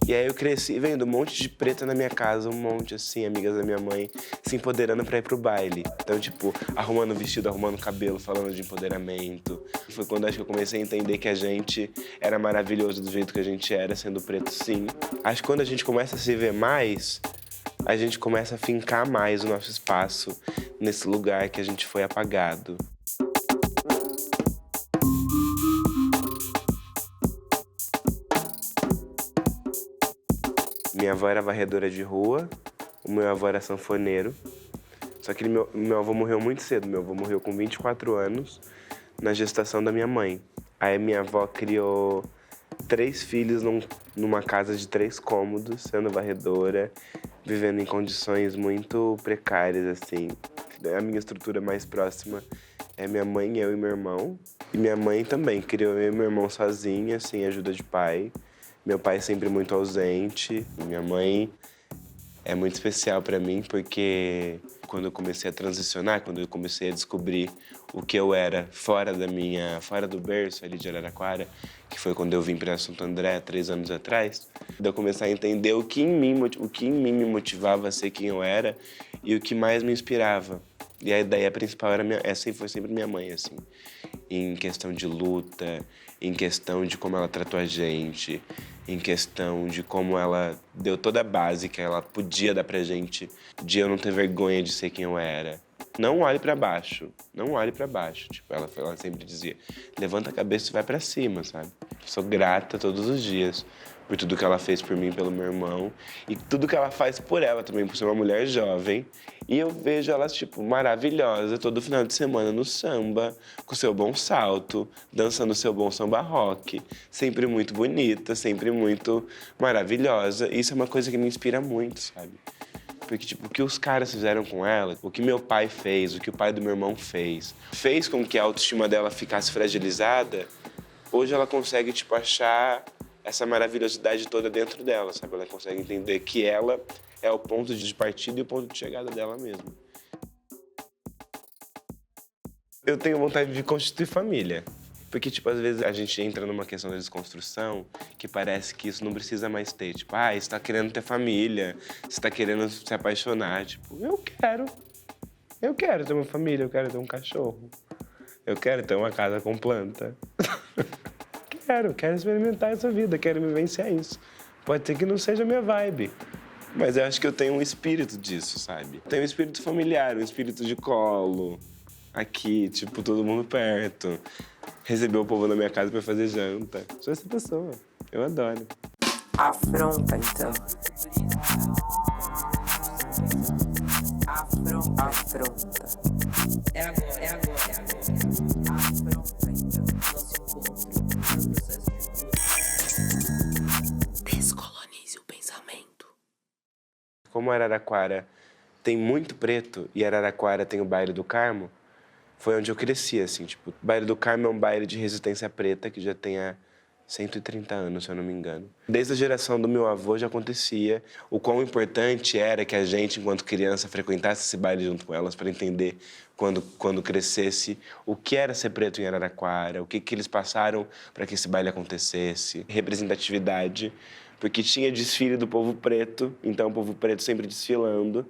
E aí eu cresci vendo um monte de preta na minha casa, um monte, assim, amigas da minha mãe, se empoderando pra ir pro baile. Então, tipo, arrumando vestido, arrumando cabelo, falando de empoderamento. Foi quando acho que eu comecei a entender que a gente era maravilhoso do jeito que a gente era, sendo preto, sim. Acho que quando a gente começa a se ver mais, a gente começa a fincar mais o nosso espaço nesse lugar que a gente foi apagado. Minha avó era varredora de rua, o meu avô era sanfoneiro. Só que meu avô morreu muito cedo. Meu avô morreu com 24 anos, na gestação da minha mãe. Aí minha avó criou 3 filhos numa casa de 3 cômodos, sendo varredora, vivendo em condições muito precárias, assim. A minha estrutura mais próxima é minha mãe, eu e meu irmão. E minha mãe também criou eu e meu irmão sozinha, sem ajuda de pai. Meu pai sempre muito ausente. E minha mãe é muito especial pra mim porque quando eu comecei a transicionar, quando eu comecei a descobrir o que eu era fora do berço ali de Araraquara, que foi quando eu vim para Santo André 3 anos atrás, eu comecei a entender o que em mim me motivava a ser quem eu era e o que mais me inspirava. E a ideia principal era essa foi sempre minha mãe, assim, em questão de luta, em questão de como ela tratou a gente, em questão de como ela deu toda a base que ela podia dar pra gente, de eu não ter vergonha de ser quem eu era. Não olhe pra baixo, não olhe pra baixo. Tipo, ela sempre dizia, levanta a cabeça e vai pra cima, sabe? Sou grata todos os dias por tudo que ela fez por mim, pelo meu irmão, e tudo que ela faz por ela também, por ser uma mulher jovem. E eu vejo ela, tipo, maravilhosa todo final de semana no samba, com seu bom salto, dançando seu bom samba rock, sempre muito bonita, sempre muito maravilhosa. E isso é uma coisa que me inspira muito, sabe? Porque, tipo, o que os caras fizeram com ela, o que meu pai fez, o que o pai do meu irmão fez com que a autoestima dela ficasse fragilizada. Hoje ela consegue, tipo, achar essa maravilhosidade toda dentro dela, sabe? Ela consegue entender que ela é o ponto de partida e o ponto de chegada dela mesma. Eu tenho vontade de constituir família. Porque, tipo, às vezes a gente entra numa questão da desconstrução que parece que isso não precisa mais ter. Tipo, você tá querendo ter família, você tá querendo se apaixonar. Tipo, eu quero. Eu quero ter uma família, eu quero ter um cachorro. Eu quero ter uma casa com planta. Quero experimentar essa vida, quero vivenciar isso. Pode ser que não seja a minha vibe, mas eu acho que eu tenho um espírito disso, sabe? Tenho um espírito familiar, um espírito de colo, aqui, tipo, todo mundo perto. Receber o povo na minha casa pra fazer janta. Sou essa pessoa, eu adoro. Afronta, então. Afronta. É agora, é agora, é agora. Afronta, então. Nosso encontro, processo de cura. Descolonize o pensamento. Como Araraquara tem muito preto e Araraquara tem o Baile do Carmo, foi onde eu cresci, assim, tipo, o Baile do Carmo é um baile de resistência preta que já tem há 130 anos, se eu não me engano. Desde a geração do meu avô já acontecia o quão importante era que a gente, enquanto criança, frequentasse esse baile junto com elas para entender, quando crescesse, o que era ser preto em Araraquara, o que eles passaram para que esse baile acontecesse. Representatividade, porque tinha desfile do povo preto, então o povo preto sempre desfilando.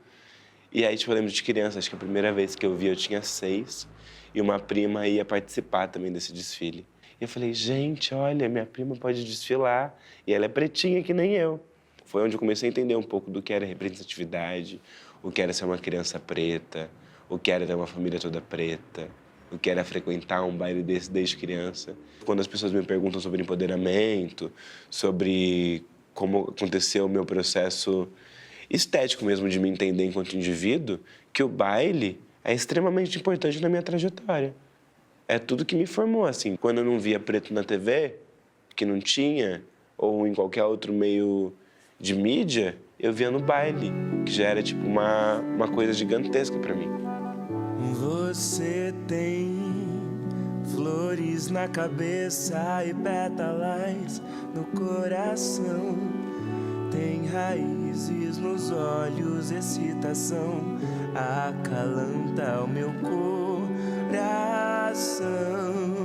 E aí, tipo, eu lembro de criança, acho que a primeira vez que eu vi eu tinha 6, e uma prima ia participar também desse desfile. E eu falei, gente, olha, minha prima pode desfilar, e ela é pretinha que nem eu. Foi onde eu comecei a entender um pouco do que era representatividade, o que era ser uma criança preta, o que era ter uma família toda preta, o que era frequentar um baile desse desde criança. Quando as pessoas me perguntam sobre empoderamento, sobre como aconteceu o meu processo estético mesmo de me entender enquanto indivíduo, que o baile é extremamente importante na minha trajetória. É tudo que me formou, assim. Quando eu não via preto na TV, que não tinha, ou em qualquer outro meio de mídia, eu via no baile, que já era tipo uma coisa gigantesca pra mim. Você tem flores na cabeça e pétalas no coração. Tem raízes nos olhos, excitação acalanta o meu coração.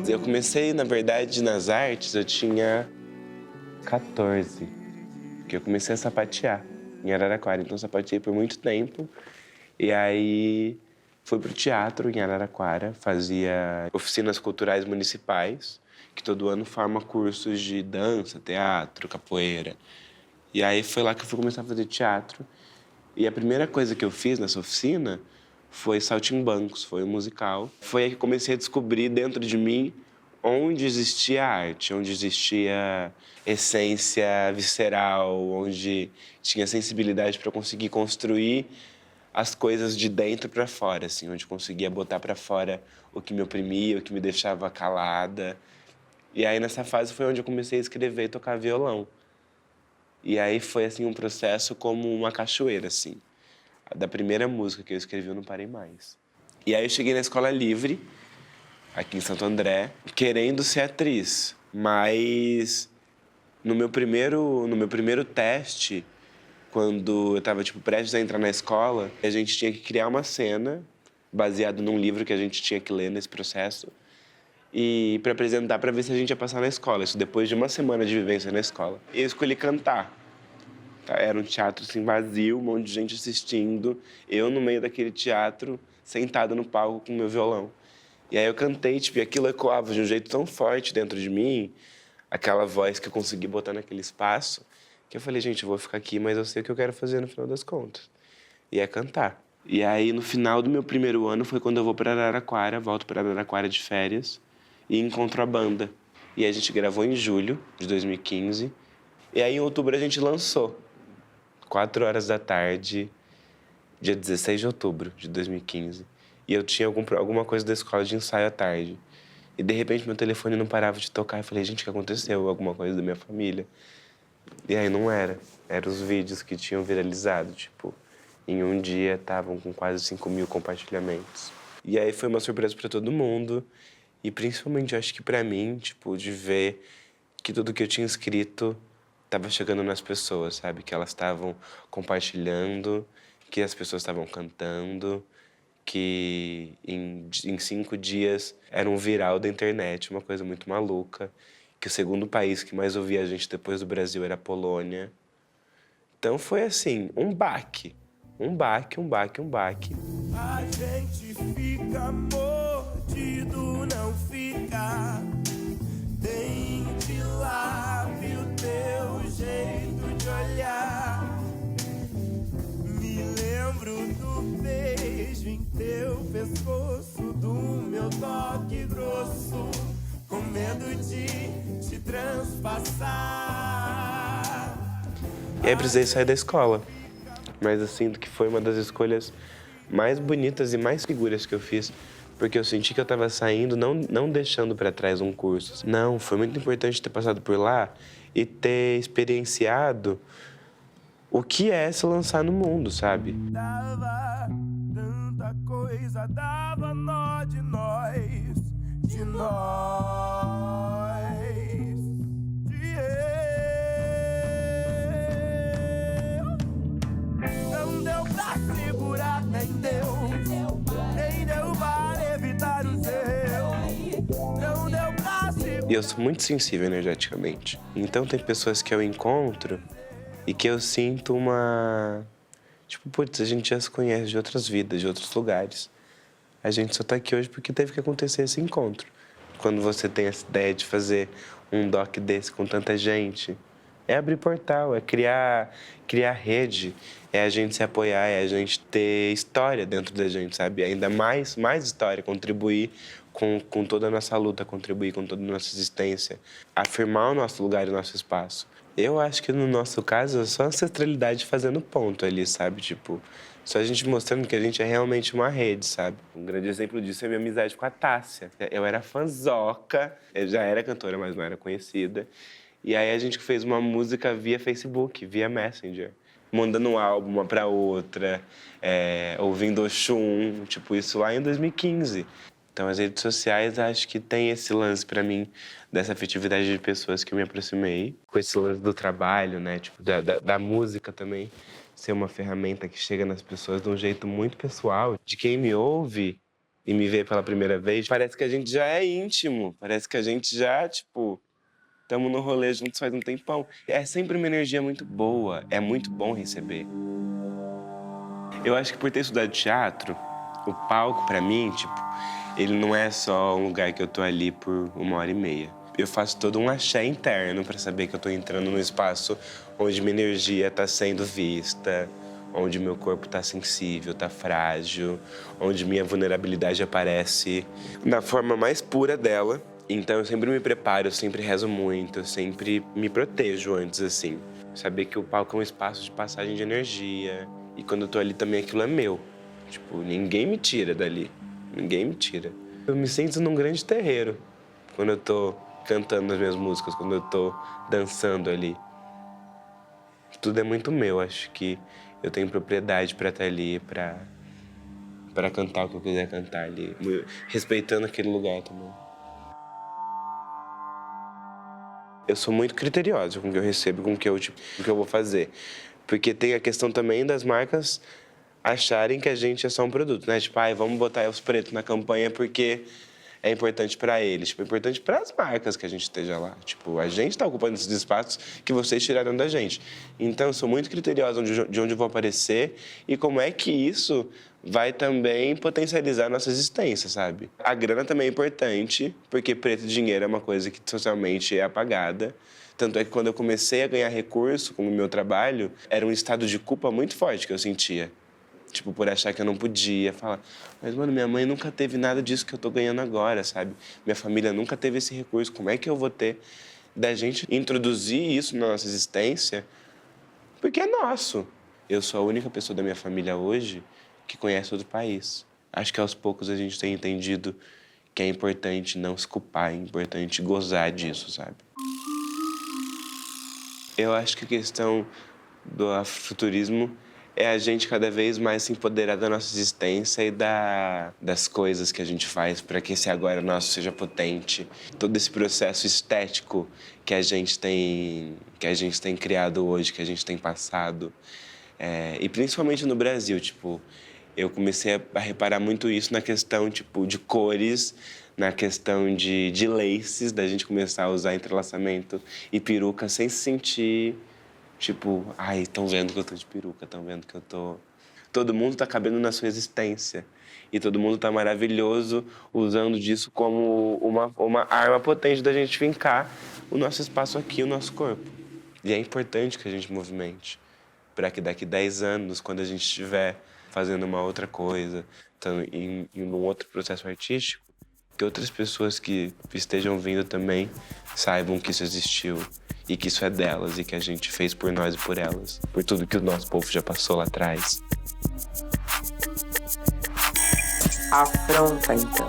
Eu comecei, na verdade, nas artes, eu tinha 14. que eu comecei a sapatear em Araraquara. Então, eu sapateei por muito tempo. E aí, fui pro teatro em Araraquara, fazia oficinas culturais municipais, que todo ano forma cursos de dança, teatro, capoeira. E aí, foi lá que eu fui começar a fazer teatro. E a primeira coisa que eu fiz nessa oficina foi Saltimbancos, foi um musical. Foi aí que eu comecei a descobrir dentro de mim onde existia arte, onde existia essência visceral, onde tinha sensibilidade para conseguir construir as coisas de dentro para fora, assim, onde conseguia botar para fora o que me oprimia, o que me deixava calada. E aí nessa fase foi onde eu comecei a escrever e tocar violão. E aí foi assim um processo como uma cachoeira, assim. Da primeira música que eu escrevi, eu não parei mais. E aí eu cheguei na Escola Livre, aqui em Santo André, querendo ser atriz. Mas no meu primeiro teste, quando eu estava prestes a entrar na escola, a gente tinha que criar uma cena baseado num livro que a gente tinha que ler nesse processo e para apresentar para ver se a gente ia passar na escola. Isso depois de uma semana de vivência na escola. E eu escolhi cantar. Era um teatro assim, vazio, um monte de gente assistindo. Eu no meio daquele teatro, sentado no palco com meu violão. E aí eu cantei, e aquilo ecoava de um jeito tão forte dentro de mim, aquela voz que eu consegui botar naquele espaço, que eu falei, gente, eu vou ficar aqui, mas eu sei o que eu quero fazer no final das contas. E é cantar. E aí, no final do meu primeiro ano, foi quando eu vou para Araraquara, volto para Araraquara de férias, e encontro a banda. E a gente gravou em julho de 2015, e aí em outubro a gente lançou. 4 horas da tarde, dia 16 de outubro de 2015. E eu tinha alguma coisa da escola de ensaio à tarde. E, de repente, meu telefone não parava de tocar. Eu falei, gente, o que aconteceu? Alguma coisa da minha família. E aí não era. Eram os vídeos que tinham viralizado. Em um dia, estavam com quase 5.000 compartilhamentos. E aí foi uma surpresa para todo mundo. E, principalmente, eu acho que para mim, de ver que tudo que eu tinha escrito estava chegando nas pessoas, sabe? Que elas estavam compartilhando, que as pessoas estavam cantando, que em 5 dias era um viral da internet, uma coisa muito maluca, que o segundo país que mais ouvia a gente depois do Brasil era a Polônia. Então foi assim, um baque. Um baque. A gente fica mordido, não fica. Tente lave o teu jeito de olhar. Me lembro do beijo em teu pescoço, do meu toque grosso, com medo de te transpassar. E aí precisei sair da escola. Mas eu sinto que foi uma das escolhas mais bonitas e mais seguras que eu fiz, porque eu senti que eu estava saindo, não deixando para trás um curso. Não, foi muito importante ter passado por lá e ter experienciado o que é se lançar no mundo, sabe? Dava tanta coisa, dava nó de nós, de nós, de eu. Não deu pra segurar, nem deu para evitar o seu. Não deu pra segurar. E eu sou muito sensível energeticamente. Então tem pessoas que eu encontro e que eu sinto uma... putz, a gente já se conhece de outras vidas, de outros lugares. A gente só tá aqui hoje porque teve que acontecer esse encontro. Quando você tem essa ideia de fazer um doc desse com tanta gente, é abrir portal, é criar rede, é a gente se apoiar, é a gente ter história dentro da gente, sabe? Ainda mais história, contribuir com toda a nossa luta, contribuir com toda a nossa existência, afirmar o nosso lugar e o nosso espaço. Eu acho que no nosso caso é só a ancestralidade fazendo ponto ali, sabe? Só a gente mostrando que a gente é realmente uma rede, sabe? Um grande exemplo disso é a minha amizade com a Tássia. Eu era fanzoca, eu já era cantora, mas não era conhecida. E aí a gente fez uma música via Facebook, via Messenger. Mandando um álbum uma pra outra, ouvindo Oxum, isso lá em 2015. Então as redes sociais acho que tem esse lance pra mim, dessa afetividade de pessoas que eu me aproximei. Com esse lance do trabalho, né, da música também, ser uma ferramenta que chega nas pessoas de um jeito muito pessoal. De quem me ouve e me vê pela primeira vez, parece que a gente já é íntimo, parece que a gente já, Estamos no rolê juntos faz um tempão. É sempre uma energia muito boa, é muito bom receber. Eu acho que por ter estudado teatro, o palco, pra mim, tipo, ele não é só um lugar que eu tô ali por 1h30. Eu faço todo um axé interno pra saber que eu tô entrando num espaço onde minha energia tá sendo vista, onde meu corpo tá sensível, tá frágil, onde minha vulnerabilidade aparece na forma mais pura dela. Então eu sempre me preparo, eu sempre rezo muito, eu sempre me protejo antes, assim. Saber que o palco é um espaço de passagem de energia. E quando eu tô ali também aquilo é meu. Tipo, ninguém me tira dali. Ninguém me tira. Eu me sinto num grande terreiro quando eu tô cantando as minhas músicas, quando eu tô dançando ali. Tudo é muito meu, acho que eu tenho propriedade pra estar ali, pra cantar o que eu quiser cantar ali, respeitando aquele lugar também. Eu sou muito criteriosa com o que eu recebo, com o que eu vou fazer. Porque tem a questão também das marcas acharem que a gente é só um produto, né? Tipo, vamos botar os pretos na campanha porque é importante pra eles. Tipo, é importante pras marcas que a gente esteja lá. Tipo, a gente tá ocupando esses espaços que vocês tiraram da gente. Então, eu sou muito criteriosa de onde eu vou aparecer e como é que isso vai também potencializar a nossa existência, sabe? A grana também é importante, porque preto e dinheiro é uma coisa que socialmente é apagada. Tanto é que quando eu comecei a ganhar recurso com o meu trabalho, era um estado de culpa muito forte que eu sentia. Tipo, por achar que eu não podia falar. Mas, mano, minha mãe nunca teve nada disso que eu tô ganhando agora, sabe? Minha família nunca teve esse recurso. Como é que eu vou ter? Da gente introduzir isso na nossa existência, porque é nosso. Eu sou a única pessoa da minha família hoje que conhece outro país. Acho que aos poucos a gente tem entendido que é importante não se culpar, é importante gozar disso, sabe? Eu acho que a questão do afrofuturismo é a gente cada vez mais se empoderar da nossa existência e das coisas que a gente faz para que esse agora nosso seja potente. Todo esse processo estético que a gente tem criado hoje, que a gente tem passado. E principalmente no Brasil, tipo, eu comecei a reparar muito isso na questão, tipo, de cores, na questão de laces, da gente começar a usar entrelaçamento e peruca sem se sentir, tipo, estão vendo que eu tô de peruca, estão vendo que eu tô... Todo mundo tá cabendo na sua existência e todo mundo tá maravilhoso usando disso como uma arma potente da gente fincar o nosso espaço aqui, o nosso corpo. E é importante que a gente movimente para que daqui 10 anos, quando a gente estiver fazendo uma outra coisa, em um outro processo artístico, que outras pessoas que estejam vindo também saibam que isso existiu e que isso é delas e que a gente fez por nós e por elas, por tudo que o nosso povo já passou lá atrás. Afronta, então.